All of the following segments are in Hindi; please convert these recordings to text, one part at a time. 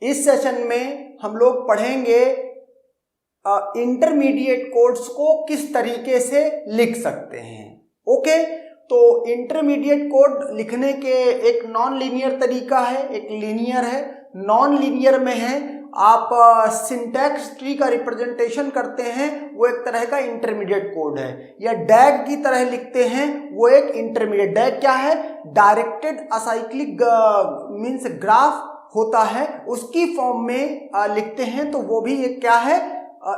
इस सेशन में हम लोग पढ़ेंगे इंटरमीडिएट कोड्स को किस तरीके से लिख सकते हैं। ओके, तो इंटरमीडिएट कोड लिखने के एक नॉन लीनियर तरीका है, एक लीनियर है। नॉन लीनियर में है आप सिंटैक्स ट्री का रिप्रेजेंटेशन करते हैं, वो एक तरह का इंटरमीडिएट कोड है, या डैग की तरह लिखते हैं, वो एक इंटरमीडिएट। डैग क्या है? डायरेक्टेड असाइक्लिक मीन्स ग्राफ होता है, उसकी फॉर्म में लिखते हैं, तो वो भी एक क्या है?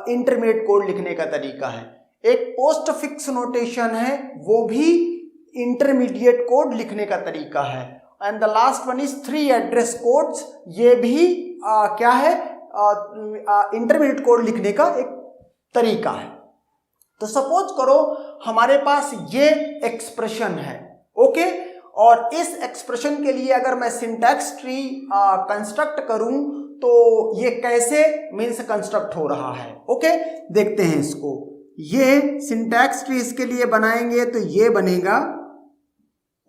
इंटरमीडिएट कोड लिखने का तरीका है। एक पोस्ट फिक्स नोटेशन है, वो भी इंटरमीडिएट कोड लिखने का तरीका है। And the last one is 3 address codes, ये भी क्या है? इंटरमीडिएट कोड लिखने का एक तरीका है। तो सपोज करो हमारे पास ये एक्सप्रेशन है, ओके, और इस एक्सप्रेशन के लिए अगर मैं सिंटैक्स ट्री कंस्ट्रक्ट करूं तो ये कैसे मीन्स कंस्ट्रक्ट हो रहा है। ओके, देखते हैं इसको। ये सिंटैक्स ट्री इसके लिए बनाएंगे तो ये बनेगा,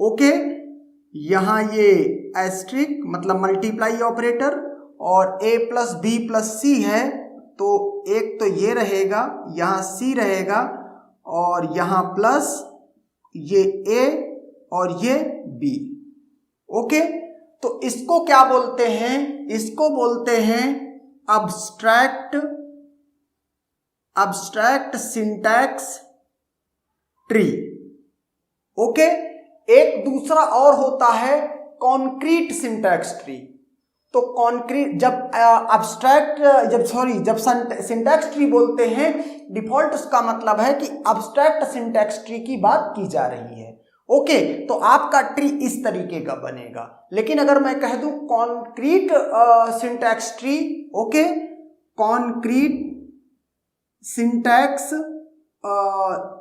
ओके, यहां ये एस्ट्रिक मतलब मल्टीप्लाई ऑपरेटर, और a प्लस बी प्लस सी है, तो एक तो ये रहेगा, यहां c रहेगा, और यहां प्लस ये a और ये b। ओके, तो इसको क्या बोलते हैं? इसको बोलते हैं अब्स्ट्रैक्ट सिंटैक्स ट्री। ओके, एक दूसरा और होता है कॉन्क्रीट सिंटैक्स ट्री। तो कॉन्क्रीट जब सिंटैक्स ट्री बोलते हैं, डिफॉल्ट उसका मतलब है कि अब्स्ट्रैक्ट सिंटैक्स ट्री की बात की जा रही है। ओके, तो आपका ट्री इस तरीके का बनेगा। लेकिन अगर मैं कह दूं concrete syntax tree, okay, concrete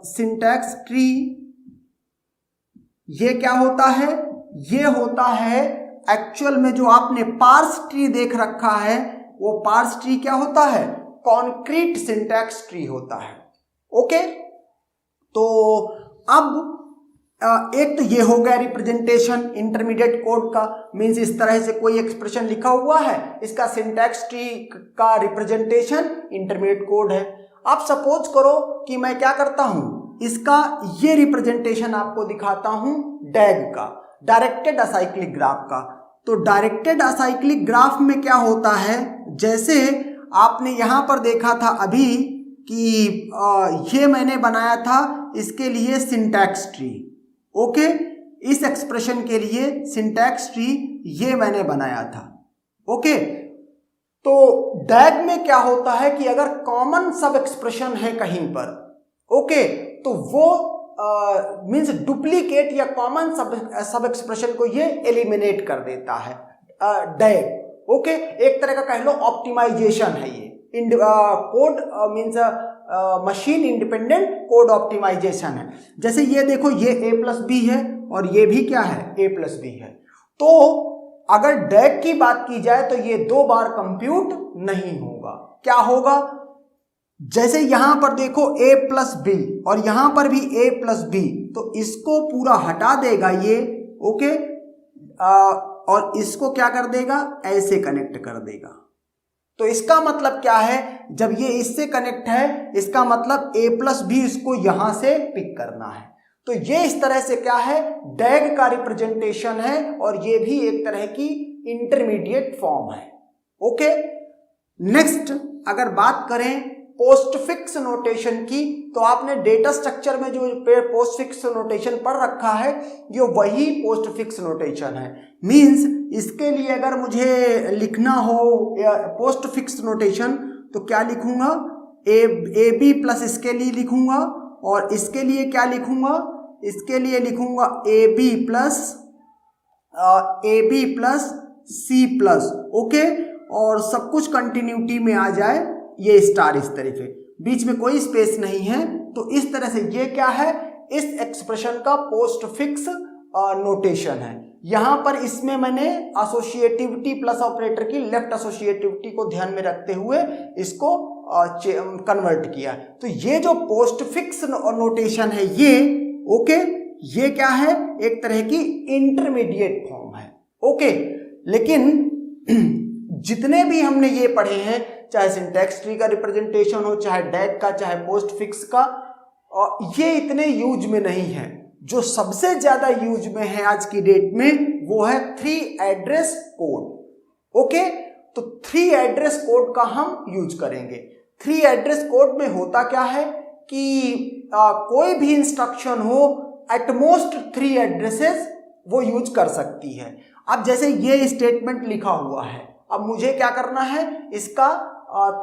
syntax tree, ये क्या होता है? ये होता है एक्चुअल में जो आपने पार्स ट्री देख रखा है, वो पार्स ट्री क्या होता है? कॉन्क्रीट सिंटैक्स ट्री होता है। ओके, तो अब एक तो ये हो गया रिप्रेजेंटेशन इंटरमीडिएट कोड का, मींस इस तरह से कोई एक्सप्रेशन लिखा हुआ है, इसका सिंटैक्स ट्री का रिप्रेजेंटेशन इंटरमीडिएट कोड है। अब सपोज करो कि मैं क्या करता हूं, इसका ये रिप्रेजेंटेशन आपको दिखाता हूं डैग का, डायरेक्टेड असाइक्लिक ग्राफ का। तो डायरेक्टेड असाइक्लिक ग्राफ में क्या होता है, जैसे आपने यहां पर देखा था अभी कि ये मैंने बनाया था इसके लिए सिंटैक्स ट्री। ओके, इस एक्सप्रेशन के लिए सिंटैक्स ट्री ये मैंने बनाया था। ओके, तो डैग में क्या होता है कि अगर कॉमन सब एक्सप्रेशन है कहीं पर, ओके, तो वो मींस डुप्लीकेट या कॉमन सब एक्सप्रेशन को ये एलिमिनेट कर देता है डैग। ओके, एक तरह का कह लो ऑप्टिमाइजेशन है ये, code means machine independent code optimisation है। जैसे ये देखो, ये a प्लस बी है और ये भी क्या है? a प्लस बी है। तो अगर डैग की बात की जाए तो ये 2 बार कंप्यूट नहीं होगा। क्या होगा? जैसे यहां पर देखो a प्लस बी और यहां पर भी a प्लस बी, तो इसको पूरा हटा देगा ये, ओके, और इसको क्या कर देगा? ऐसे कनेक्ट कर देगा। तो इसका मतलब क्या है? जब ये इससे कनेक्ट है, इसका मतलब a प्लस बी इसको यहां से पिक करना है। तो ये इस तरह से क्या है? डैग का रिप्रेजेंटेशन है, और ये भी एक तरह की इंटरमीडिएट फॉर्म है। ओके, नेक्स्ट अगर बात करें पोस्टफिक्स नोटेशन की, तो आपने डेटा स्ट्रक्चर में जो पोस्टफिक्स नोटेशन पढ़ रखा है, ये वही पोस्टफिक्स नोटेशन है। मींस इसके लिए अगर मुझे लिखना हो पोस्टफिक्स नोटेशन, तो क्या लिखूंगा? ए बी प्लस इसके लिए लिखूंगा, और इसके लिए क्या लिखूंगा? इसके लिए लिखूंगा A B plus C plus. Okay, और सब कुछ कंटिन्यूटी में आ जाए, ये स्टार इस तरह से, बीच में कोई स्पेस नहीं है। तो इस तरह से ये क्या है? इस एक्सप्रेशन का पोस्टफिक्स नोटेशन है। यहां पर इसमें मैंने एसोसिएटिविटी प्लस ऑपरेटर की लेफ्ट एसोसिएटिविटी को ध्यान में रखते हुए इसको कन्वर्ट किया। तो ये जो पोस्टफिक्स नोटेशन है ये, ओके, ये क्या है? एक तरह की इंटरमीडिएट फॉर्म है। ओके, लेकिन जितने भी हमने ये पढ़े हैं, चाहे सिंटैक्स ट्री का रिप्रेजेंटेशन हो, चाहे डैग का, चाहे पोस्ट फिक्स का, ये इतने यूज में नहीं है। जो सबसे ज्यादा यूज में है आज की डेट में वो है 3 एड्रेस कोड। ओके, तो 3 एड्रेस कोड का हम यूज करेंगे। 3 एड्रेस कोड में होता क्या है कि कोई भी इंस्ट्रक्शन हो एटमोस्ट 3 एड्रेसेस वो यूज कर सकती है। अब जैसे ये स्टेटमेंट लिखा हुआ है, अब मुझे क्या करना है, इसका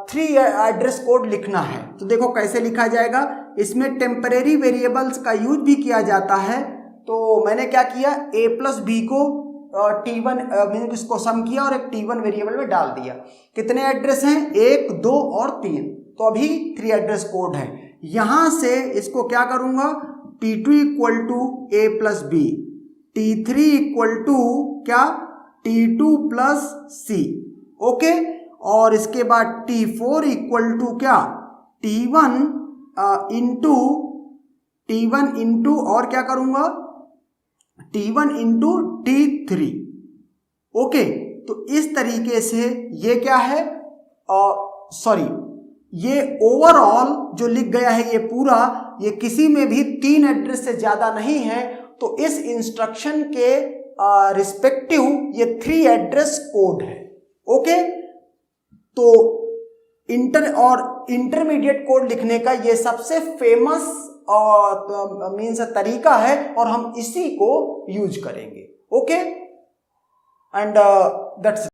3 एड्रेस कोड लिखना है। तो देखो कैसे लिखा जाएगा, इसमें टेम्परेरी वेरिएबल्स का यूज भी किया जाता है। तो मैंने क्या किया, a+b को T1 मीन इसको सम किया और एक T1 वेरिएबल में डाल दिया। कितने एड्रेस हैं, 1, 2 और 3, तो अभी 3 एड्रेस कोड है। यहां से इसको क्या करूंगा, T2 equal to a+b, T3 equal to क्या, T2 प्लस c। ओके, और इसके बाद T4 इक्वल टू क्या, T1 इंटू और क्या करूंगा, T1 इंटू T3। ओके, तो इस तरीके से ये क्या है, सॉरी, ये ओवरऑल जो लिख गया है ये पूरा, ये किसी में भी 3 एड्रेस से ज्यादा नहीं है। तो इस इंस्ट्रक्शन के रिस्पेक्टिव ये 3 एड्रेस कोड है। ओके, तो इंटरमीडिएट कोड लिखने का ये सबसे फेमस मीन्स तरीका है और हम इसी को यूज करेंगे। Okay, and that's